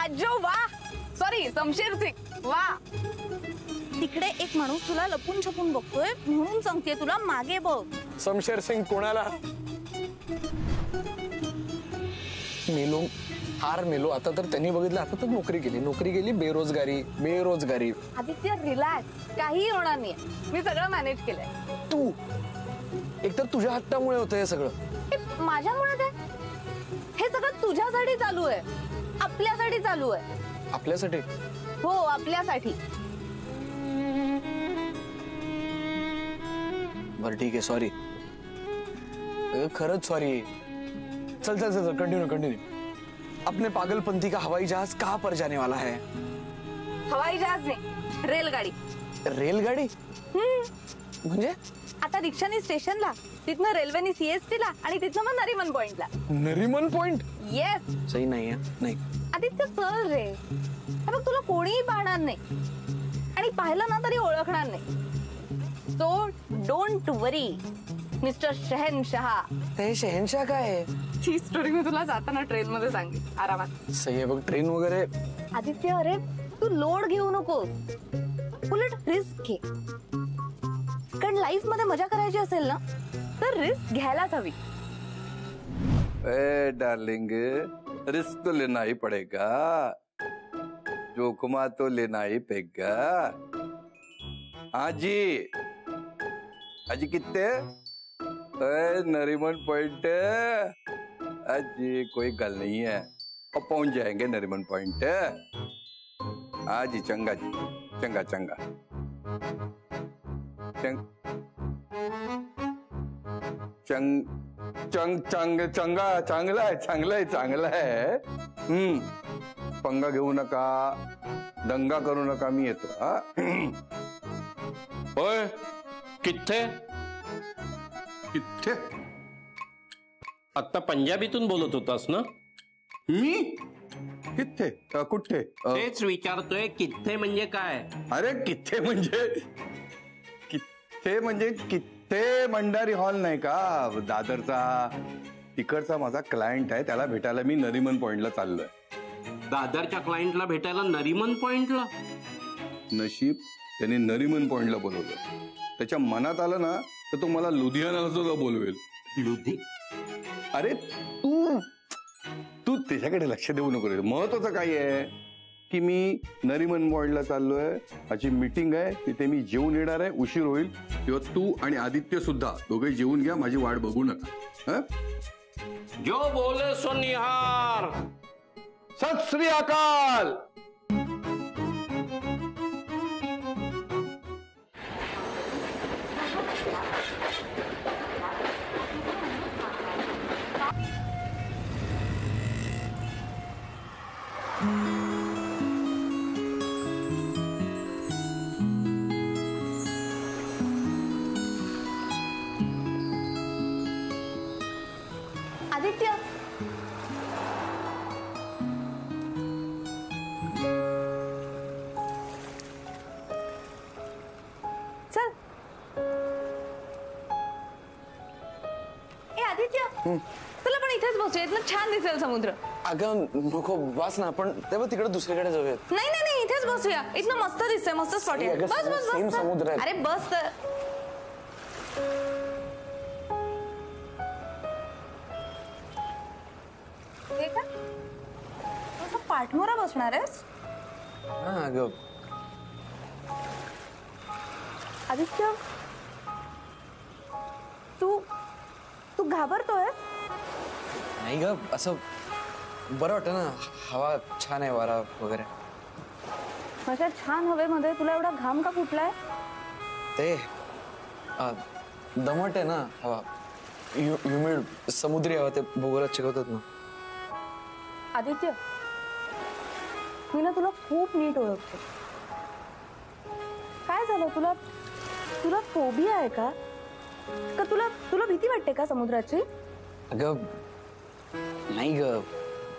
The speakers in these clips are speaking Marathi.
साजो वा, सॉरी शमशेर सिंग वा. तिकडे एक माणूस तुला लपून छपून बघतोय म्हणून सांगते तुला, मागे बघ. शमशेर सिंग कोणाला? मेलो, हार मेलो. आता तर त्यांनी बघितलं, आता तर नोकरी गेली, बेरोजगारी. आदित्य रिलॅक्स, काही होणार नाही. मी सगळं मॅनेज केलंय. तू एकतर तुझ्या हट्टामुळे होतं हे सगळं. माझ्यामुळे काय? हे सगळं तुझ्यासाठी चालू आहे, आपल्यासाठी चालू आहे. आपल्यासाठी? हो, आपल्यासाठी. बरं ठीक आहे, सॉरी. खरंच सॉरी. चल कंटिन्यू. अपने पागलपंथी का हवाई जहाज कहाँ पर जाने वाला है? हवाई जहाज नाही, रेलगाडी. म्हणजे आता रिक्षाने स्टेशनला, तिथनं रेल्वेने सीएसटीला आणि तिथनं मग नरीमन पॉइंटला. नरीमन पॉइंट? येस. सही नाही. आदित्य चल रे. बघ तुला कोणीही पाहणार नाही आणि पाहिलं ना तरी ओळखणार नाही. सो डोंट वरी मिस्टर शहनशाह. ते शहनशाह काय आहे? ती स्टोरी मी तुला जाताना ट्रेन मध्ये सांगेन आरामात. सही आहे बघ, ट्रेन वगैरे. आदित्य अरे तू लोड घेऊ नकोस, उलट रिस्क घे. कारण लाईफ मध्ये मजा करायची असेल ना तर रिस्क घ्यायलाच हवी. ए डार्लिंग, रिस्क तो लेना ही पड़ेगा, जोखमा तो लेना ही पड़ेगा. आजी कितने? नरीमन पॉइंट. आजी कोई गल नहीं है, अब पहुंच जाएंगे नरीमन पॉइंट. आजी चंगा चंगा चांगला आहे. पंगा घेऊ नका, दंगा करू नका, मी येतो. होय, किथे आता पंजाबीतून बोलत होतास ना? मी किथे कुठे तेच विचारतोय, किथे म्हणजे काय? अरे किथे म्हणजे किथे भंडारी हॉल नाही का दादरचा? तिकडचा माझा क्लायंट आहे, त्याला भेटायला मी नरीमन पॉइंटला चाललोय. दादरच्या क्लायंटला भेटायला नरीमन पॉइंटला? नशीब त्याने नरीमन पॉइंटला बोलवलं. त्याच्या मनात आलं ना तर तो मला लुधियानाला सुद्धा बोलवेल. अरे तू त्याच्याकडे लक्ष देऊ नको रे. महत्वाचं काय आहे की मी नरीमन पॉइंटला चाललोय, माझी मीटिंग आहे, तिथे मी जेवून येणार आहे, उशीर होईल. तेव्हा तू आणि आदित्य सुद्धा दोघे जेवून घ्या, माझी वाट बघू नका. जो बोले सो निहार. सत श्री अकाल. आदित्य चल. ए आदित्य, तुला पण इथेच बसूया, इथलं छान दिसेल समुद्र. अगं नको, बस ना. आपण तेव्हा तिकडे दुसरीकडे जाऊयात. नाही इथेच बसूया, इथनं मस्त दिसतंय, मस्त स्पॉट आहे. बस समुद्र आहे. अरे बस तर. हे का असं पाठमोरा बसणार आहेस? हा अगं आदित्य, तू घाबरतोय? नाही ग, असं बरं वाटतं ना, हवा छान आहे, वारा वगैरे. माझ्या छान हवेमध्ये तुला एवढा घाम का फुटलाय? ते दमट आहे ना हवा, ह्युमिड, समुद्री हवा, ते भूगोलात शिकवतात ना. आदित्य, मी ना तुला खूप नीट ओळखते. काय झालं तुला फोबिया आहे का? तुला भीती वाटते का समुद्राची? अगं नाही ग,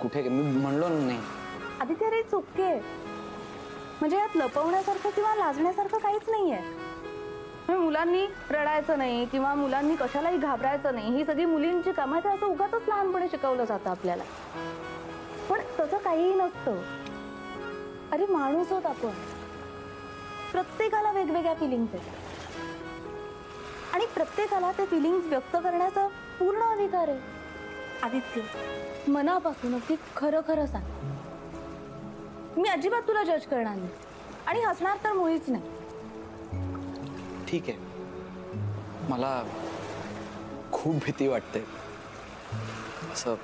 कुठे मी म्हणलो नाही. आदित्य रे, चुके म्हणजे यात लपवण्यासारखं किंवा लाजण्यासारखं काहीच नाहीये. मुलांनी रडायचं नाही किंवा मुलांनी कशालाही घाबरायचं नाही, ही सगळी मुलींची कामं आहेत, असं उगाचच लहानपणी शिकवलं जातं आपल्याला. पण तसं काहीही नसतं. अरे माणूस आहोत आपण, प्रत्येकाला वेगवेगळ्या फिलिंग्स आहेत आणि प्रत्येकाला ते फिलिंग्स व्यक्त करण्याचा पूर्ण अधिकार आहे. आदित्य, मनापासून अगदी खरं खरं सांग. मी अजिबात तुला जज करणार नाही आणि हसणार तर मुळीच नाही. ठीक आहे, मला खूप भीती वाटते असं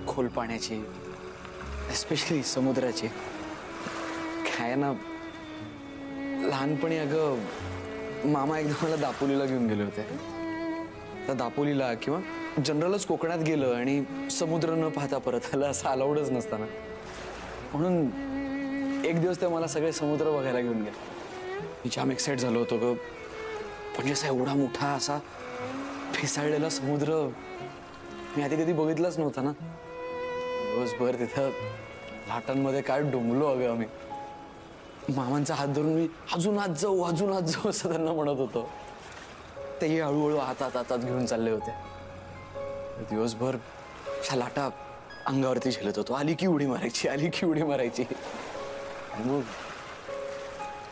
खोल पाण्याची, एस्पेशली समुद्राची. काय ना, लहानपणी अगं मामा एकदा मला दापोलीला घेऊन गेले होते. तर दापोलीला किंवा जनरलच कोकणात गेलं आणि समुद्र न पाहता परत आलं असं अलाउडच नसताना, म्हणून एक दिवस ते मला सगळे समुद्र बघायला घेऊन गेले. मी जाम एक्साइट झालो होतो ग. म्हणजे असा एवढा मोठा असा फेसाळलेला समुद्र मी आधी कधी बघितलाच नव्हता ना. दिवसभर तिथं लाटांमध्ये काय डोंबलो अगं आम्ही. मामांचा हात धरून मी अजून आत जाऊ असं त्यांना म्हणत होतो. तेही हळूहळू हातात घेऊन चालले होते. दिवसभर अशा लाटा अंगावरती झेलत होतो. आली की उडी मारायची. आणि मग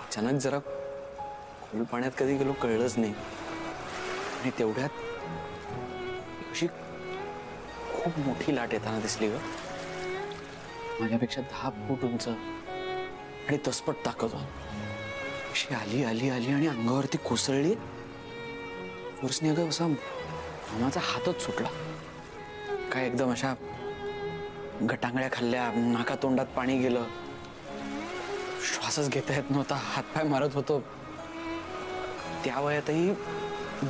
अचानक जरा खोल पाण्यात कधी गेलो कळलंच नाही. आणि तेवढ्यात अशी खूप मोठी लाट येताना दिसली ग. माझ्यापेक्षा 10 फूट उंच आणि तसपट ताकद. अशी आली आणि अंगावरती कोसळली. वरसनी अगं असा मामाचा हातच सुटला. काय एकदम अशा गटांगळ्या खाल्ल्या, नाका तोंडात पाणी गेलं, श्वासच घेता येत नव्हता, हातपाय मारत होतो. त्या वयातही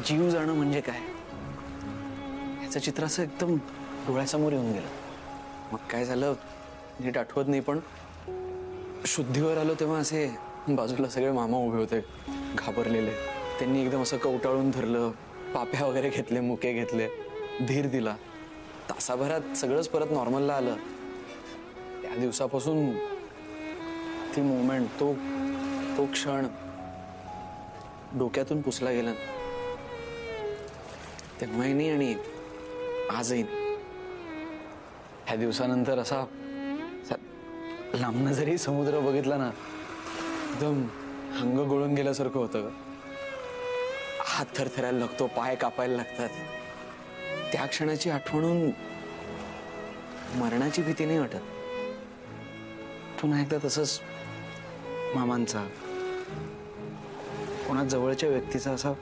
जीव जाणं म्हणजे काय याचं चित्र असं एकदम डोळ्यासमोर येऊन गेलं. मग काय झालं नीट आठवत नाही, पण शुद्धीवर आलो तेव्हा असे बाजूला सगळे मामा उभे होते घाबरलेले. त्यांनी एकदम असं कवटाळून धरलं, पाप्या वगैरे घेतले, मुके घेतले, धीर दिला. तासाभरात सगळंच परत नॉर्मलला आलं. त्या दिवसापासून ती मोमेंट, तो क्षण डोक्यातून पुसला गेला. तेव्हाही नाही आणि आजही. ह्या दिवसानंतर असा लांबनं जरी समुद्र बघितला ना, एकदम अंग गळून गेल्यासारखं होतं. हात थरथरायला लागतो, पाय कापायला लागतात. त्या क्षणाची आठवणून मरणाची भीती नाही वाटत. पुन्हा एकदा तसंच मामांचा, कोणा जवळच्या व्यक्तीचा असा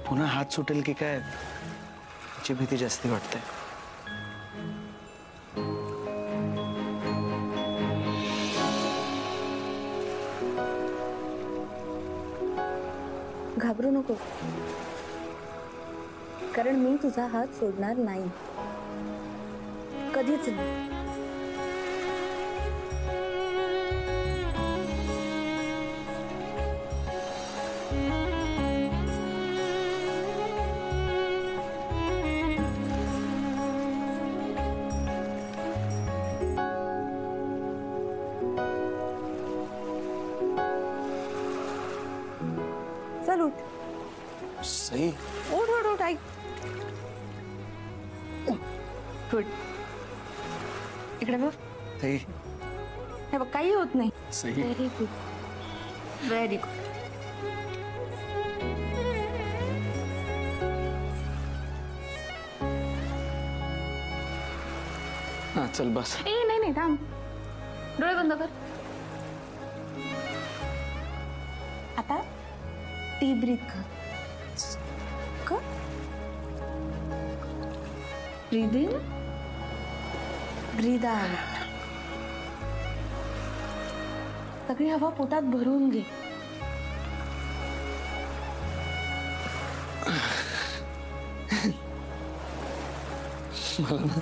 पुन्हा हात सुटेल की काय याची भीती जास्ती वाटते. घाबरू नको, कारण मी तुझा हात सोडणार नाही, कधीच नाही. चल उठ. सई, उठ ऐक. गुड. इकडे बघ. सई, हे बघ, काही होत नाही. Sai. Very good, very good. हा चल बस. नाही थांब. डोळे बंद कर. आता डीप ब्रीथ कर. Breathe in, breathe out. सगळी हवा पोटात भरून घे. मला ना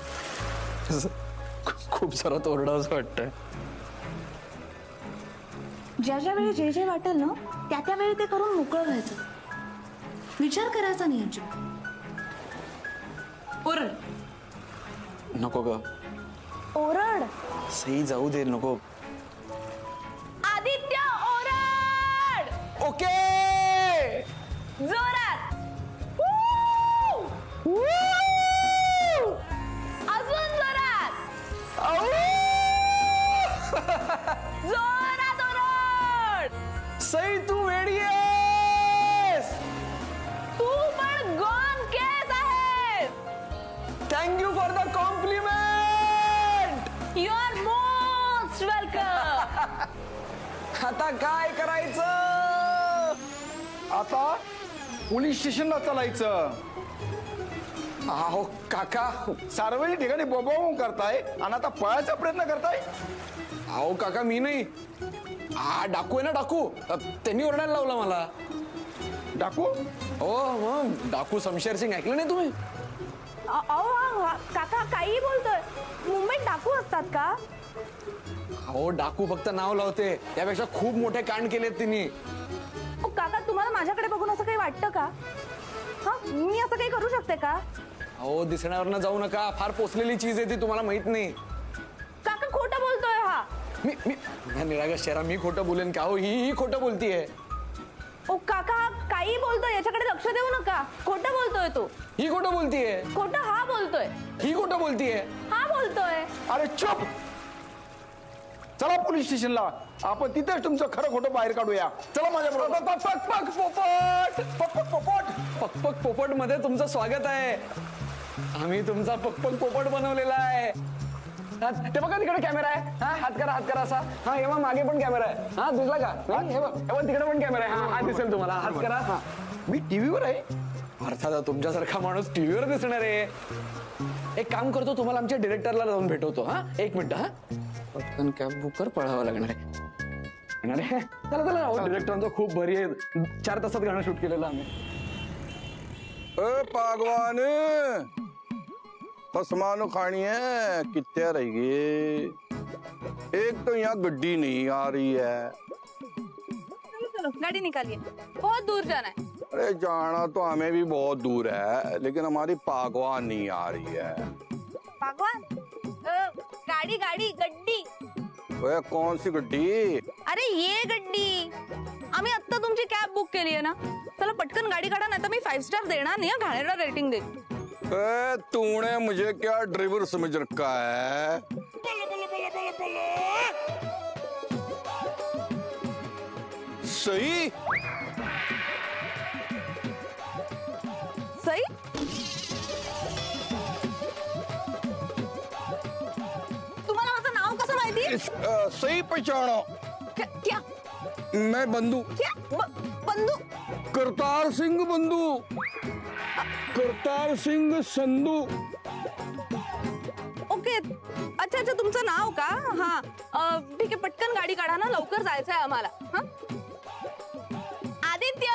असं खूप सारा तोरडावंसं वाटतंय. ज्या वेळी जे वाटेल ना त्या वेळी ते करून मोकळं व्हायचं. विचार करायचा नाही अजिबात. ओरड. नको ग. ओरड. सई जाऊ दे, नको. आदित्य ओरड. ओके. जोरात. अजून जोरात. Thank you for the compliment. You are most welcome. आता काय करायचं? आता पोलीस स्टेशनला चालायचं. अहो काका, सार्वजनिक ठिकाणी बोंबाबोंब करताय आणि आता पळायचा प्रयत्न करताय. अहो काका मी नाही, हा डाकू आहे ना डाकू, त्यांनी ओरडायला लावला मला. डाकू? हो मग डाकू शमशेर सिंग ऐकलं नाही तुम्ही? अहो काका काही बोलतोय. मुंबईत डाकू असतात का? अहो डाकू फक्त नाव लावते, यापेक्षा खूप मोठे कांड केलेत तिने. काका तुम्हाला माझ्याकडे बघून असं काही वाटतं का? हा मी असं काही करू शकते का? अहो दिसण्यावरनं जाऊ नका, फार पोचलेली चीज आहे ती, तुम्हाला माहित नाही. काका खोटं बोलतोय हा. मी निरागस शहरा, मी खोटं बोलेन का? हो ही खोटं बोलतीये. ओ काका काही बोलतोय, याच्याकडे लक्ष देऊ नका. खोटं बोलतोय तो. ही खोटं बोलतीये. खोटं हा बोलतोय. ही खोटं बोलतीये. हा बोलतोय. अरे चुप. चला पोलीस स्टेशनला, आपण तिथेच तुमचं खरं खोटं बाहेर काढूया. चला माझ्या बरोबर. पक पक पोपट, पक पक पोपट, पक पक पोपट मध्ये तुमचं स्वागत आहे. आम्ही तुमचा पक पक पोपट बनवलेला आहे. ते बघा तिकडे कॅमेरा आहे. हा हात करा असा. हा हे बघ मागे पण कॅमेरा आहे. हा दिसला का? हे बघ तिकडे पण कॅमेरा आहे. हा दिसेल तुम्हाला. हात करा. हा मी टीव्हीवर आहे. अर्थात तुमच्यासारखा माणूस टीव्हीवर दिसणार आहे. एक काम करतो, तुम्हाला आमच्या डिरेक्टरला जाऊन भेटवतो. हा 1 मिनिट. हा पटकन कॅब बुक कर, पळावं लागणार आहे. चला डिरेक्टरांचं खूप भारी आहे. 4 तासात गाणं शूट केलेलं आम्ही. पागवान कसमानो खानी है, कित्या रहेगी? एक तो यहाँ गड्डी नहीं आ रही है. चलो गाड़ी निकालिए, बहुत दूर जाना है. अरे जाना तो हमें भी बहुत दूर है, लेकिन हमारी पागवान नहीं आ रही है. भगवान गाड़ी गाड़ी गड्डी. वह कौन सी गड्डी? अरे ये गड्डी. आम्ही आत्ता तुमची कॅब बुक केली आहे ना. चला पटकन गाडी काढा, नाही तर मी 5 स्टार देणार नाही. घाणेरडा रेटिंग दे. तूने मुझे क्या ड्राइवर समझ रखा है? सही सई. तुम्हाला माझं नाव कसं माहिती? सही पहचानो. क्या मैं बंधु. क्या बंधू? करतार सिंह बंधु. करतार सिंग संधू. ओके अच्छा तुमचं नाव का? हा ठीक आहे, पटकन गाडी काढा ना, लवकर जायचंय आम्हाला. हा आदित्य.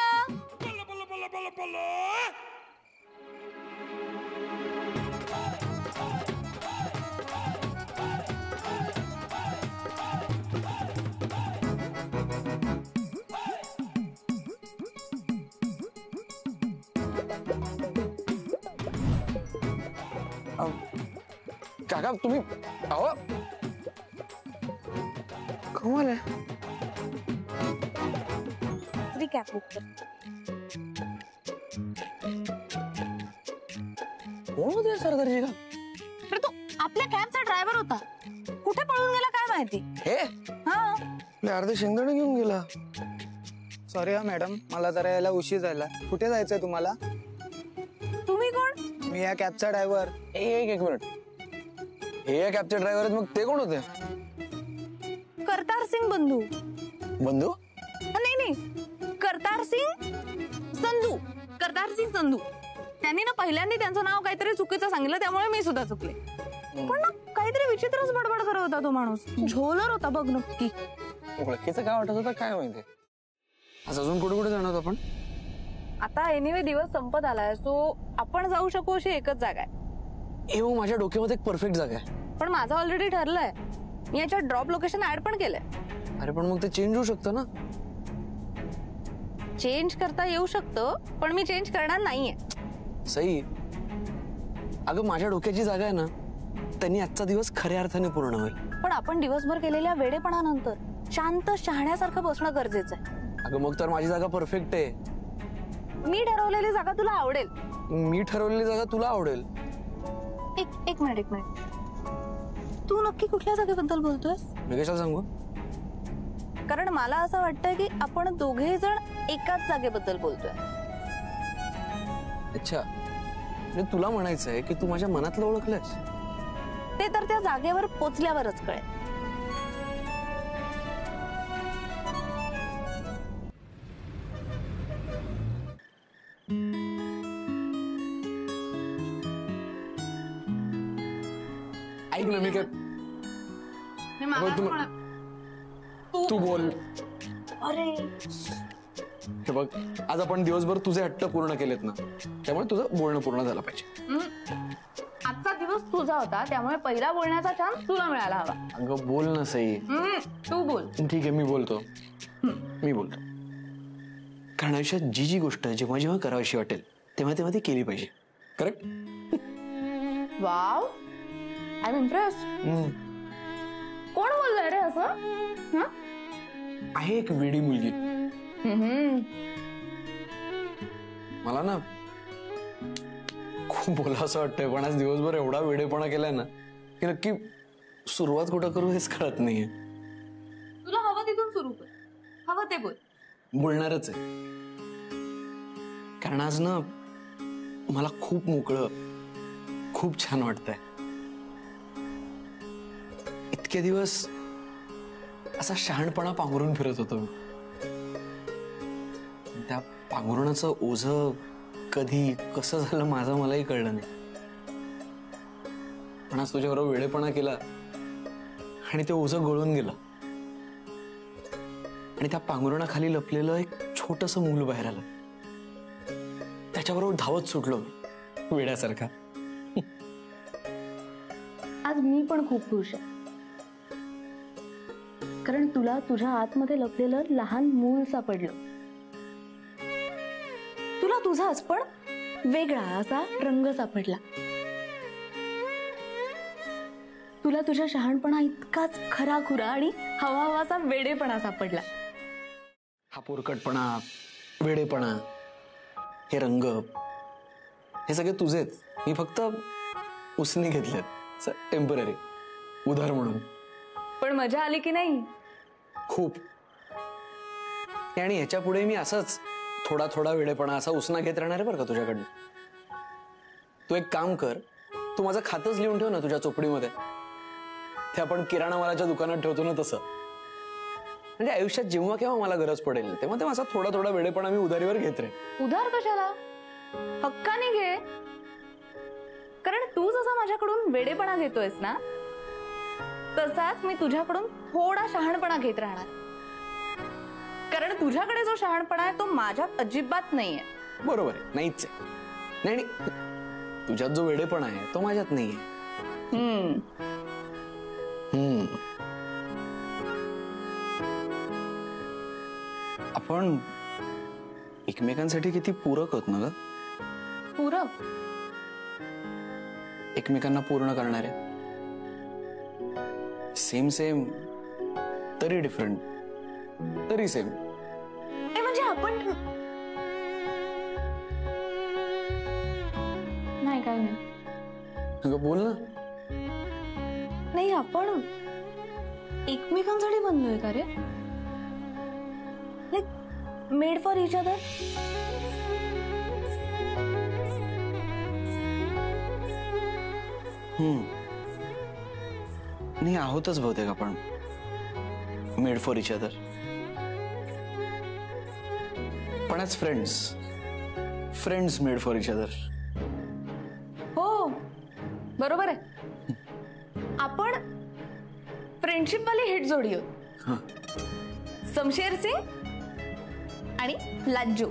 काका तुम्ही अहो कमाल आहे. कॅब बुक कर. कोण होते सरदारजी का? अरे तो आपल्या कॅबचा ड्रायव्हर होता. कुठे पळून गेला काय माहिती. हे हा अर्धे शेंगदाणे घेऊन गेला. सॉरी हा मॅडम, मला जरा यायला उशीर झाला. कुठे जायचंय तुम्हाला? तुम्ही कोण? मी या कॅबचा ड्रायव्हर. एक मिनिट. हे कॅबचे ड्रायव्हर आहेत, मग ते कोण होते? करतार सिंग बंधू. बंधू? नाही करतार सिंग संधू. करतार सिंग संधू. त्यांनी ना पहिल्यांदा त्यांचं नाव काहीतरी चुकीचं सांगितलं, त्यामुळे मी सुद्धा चुकले. पण ना काहीतरी विचित्रच बडबड करत होता तो माणूस. झोलर होता बघ नक्की. ओळखीचं काय वाटत होतं काय माहिती. आज अजून कुठे जाणार आपण? आता एनिवे दिवस संपत आलाय, सो आपण जाऊ शकू अशी एकच जागा आहे. मग माझ्या डोक्यामध्ये एक परफेक्ट जागा आहे. पण माझं ऑलरेडी ठरलंय. मी याच्या ड्रॉप लोकेशन ऍड पण केलंय. अरे पण मग ते चेंज होऊ शकतं ना. चेंज करता येऊ शकतं, पण मी चेंज करणार नाहीये. सई, अगं माझ्या डोक्याची जागा आहे ना, त्यांनी आजचा दिवस खऱ्या अर्थाने पूर्ण होईल. पण आपण दिवसभर केलेल्या वेडेपणानंतर शांत शहाण्यासारखं बसणं गरजेचं आहे. अगं मग तर माझी जागा परफेक्ट आहे. मी ठरवलेली जागा तुला आवडेल. मी ठरवलेली जागा तुला आवडेल. एक मिनिट. तू नक्की कुठल्या जागेबद्दल बोलतोयस? मी कशाला सांगू? कारण मला असं वाटतंय की आपण दोघे जण एकाच जागेबद्दल बोलतोय. अच्छा, म्हणजे तुला म्हणायचंय की तू माझ्या मनातलं ओळखलंस. ते तर त्या जागेवर पोचल्यावरच कळेल. ऐक ना, मी काय तू बोल. अरे हे बघ, आज आपण दिवसभर तुझे हट्ट पूर्ण केलेत ना, त्यामुळे तुझं बोलणं पूर्ण झालं पाहिजे. आजचा दिवस तुझा होता, त्यामुळे पहिला बोलण्याचा चान्स तुला मिळाला हवा. अगं बोल ना सई. तू बोल. ठीक आहे, मी बोलतो. कारण आयुष्यात जी जी गोष्ट जेव्हा जेव्हा करावीशी वाटेल तेव्हा तेव्हा ती केली पाहिजे. Correct? Wow, I am impressed. कोण बोललाय रे असं? आहे एक वेडी मुलगी. मला ना खूप बोला असं वाटतंय, पण आज दिवसभर एवढा वेडेपणा केलाय ना की नक्की सुरुवात कुठं करू हेच कळत नाहीये. तुला हवं तिथून सुरू कर, हवं ते बोल. बोलणारच आहे, कारण आज ना मला खूप मोकळं, खूप छान वाटतंय. इतके दिवस असा शहाणपणा पांघरून फिरत होतो मी. त्या पांघरुणाचं ओझं कधी कसं झालं माझं मलाही कळलं नाही. पण आज तुझ्याबरोबर वेडेपणा केला आणि ते ओझं गळून गेलं आणि त्या पांघरुणाखाली लपलेलं एक छोटंसं मूल बाहेर आलं. त्याच्याबरोबर धावत सुटलो वेड्यासारखा. आज मी पण खूप खुश आहे, कारण तुला तुझ्या आतमध्ये लपलेलं लहान मूल सापडलं. तुला तुझाच पण वेगळा असा रंग सापडला. तुला तुझ्या शहाणपणा इतकाच खराखुरा आणि हवा हवाचा वेडेपणा सापडला. हा पोरकटपणा, वेडेपणा, हे रंग, हे सगळे तुझेच. मी फक्त उसने घेतलेत टेम्पररी, उधार म्हणून. पण मजा आली की नाही? खूप. आणि ह्याच्या पुढे मी असंच थोडा थोडा वेडेपणा असा उसना घेत राहणार आहे बरं का तुझ्याकडनं. तू एक काम कर, तू माझं खातच लिहून ठेव ना तुझ्या चोपडीमध्ये. ते आपण किराणा मालाच्या दुकानात ठेवतो ना तसं. म्हणजे आयुष्यात जेव्हा केव्हा मला गरज पडेल तेव्हा तेव्हा असा थोडा थोडा वेडेपणा मी उधारीवर घेत राहील. उधार कशाला? हक्काने घे. कारण तू जसा माझ्याकडून वेडेपणा घेतोयस ना, तसाच मी तुझ्याकडून थोडा शहाणपणा घेत राहणार. कारण तुझ्याकडे जो शहाणपणा आहे तो माझ्यात अजिबात नाहीये. बरोबर आहे, नाहीच आहे. नाही, तुझ्यात जो वेडेपणा आहे तो माझ्यात नाहीये. आपण एकमेकांसाठी किती पूरक होत ना ग. पूरक? एकमेकांना पूर्ण करणारे. सेम सेम तरी डिफरंट, तरी सेम. म्हणजे आपण नाही, काय नाही. अगं बोल ना. नाही, आपण एकमेकांसाठी बनलोय का रे? Like made for each other. नाही, आहोतच बहुतेक आपण मेड फॉर इच अदर. पण as friends made for each other. हो, बरोबर आहे. आपण फ्रेंडशिप वाली हिट जोडी आहोत. शमशेर सिंग आणि लाज्जू.